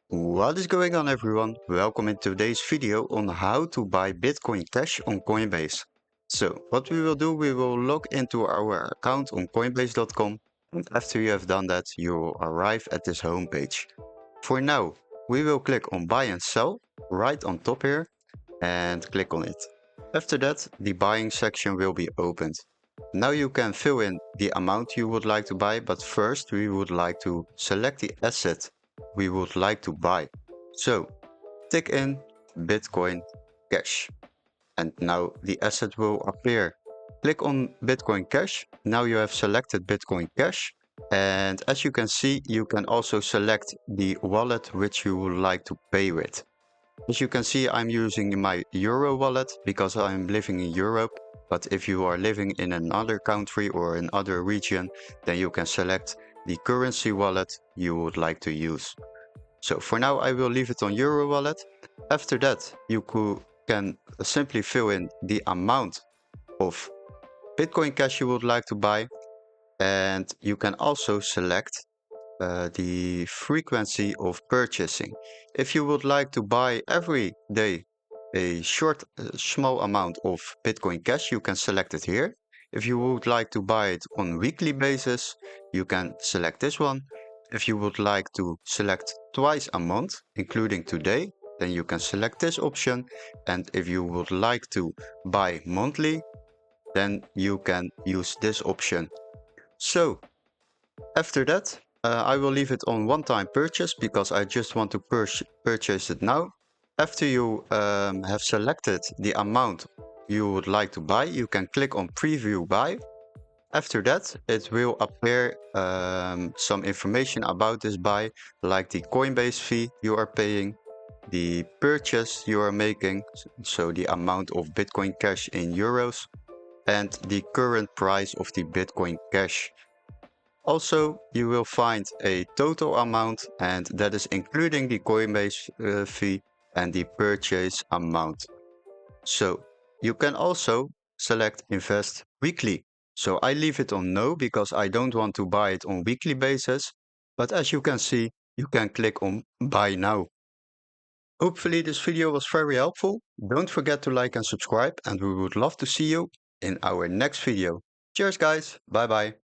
What is going on, everyone? Welcome in today's video on how to buy Bitcoin Cash on Coinbase. So what we will do, we will log into our account on coinbase.com, and after you have done that, you will arrive at this homepage. For now, we will click on buy and sell right on top here and click on it. After that, the buying section will be opened. Now you can fill in the amount you would like to buy, but first we would like to select the asset we would like to buy. So tick in Bitcoin Cash, and now the asset will appear. Click on Bitcoin Cash. Now you have selected Bitcoin Cash, and as you can see, you can also select the wallet which you would like to pay with. As you can see, I'm using my Euro wallet because I'm living in Europe. But if you are living in another country or another region, then you can select the currency wallet you would like to use. So for now, I will leave it on Euro wallet. After that, you can simply fill in the amount of Bitcoin Cash you would like to buy. And you can also select the frequency of purchasing. If you would like to buy every day a small amount of Bitcoin Cash, you can select it here. If you would like to buy it on weekly basis, you can select this one. If you would like to select twice a month, including today, then you can select this option. And if you would like to buy monthly, then you can use this option. So after that, I will leave it on one-time purchase because I just want to purchase it now. After you have selected the amount you would like to buy, you can click on Preview Buy. After that, it will appear some information about this buy, like the Coinbase fee you are paying, the purchase you are making, so the amount of Bitcoin Cash in euros, and the current price of the Bitcoin Cash. Also, you will find a total amount, and that is including the Coinbase fee and the purchase amount. So you can also select invest weekly. So I leave it on no because I don't want to buy it on weekly basis. But as you can see, you can click on buy now. Hopefully this video was very helpful. Don't forget to like and subscribe, and we would love to see you in our next video. Cheers guys, bye bye.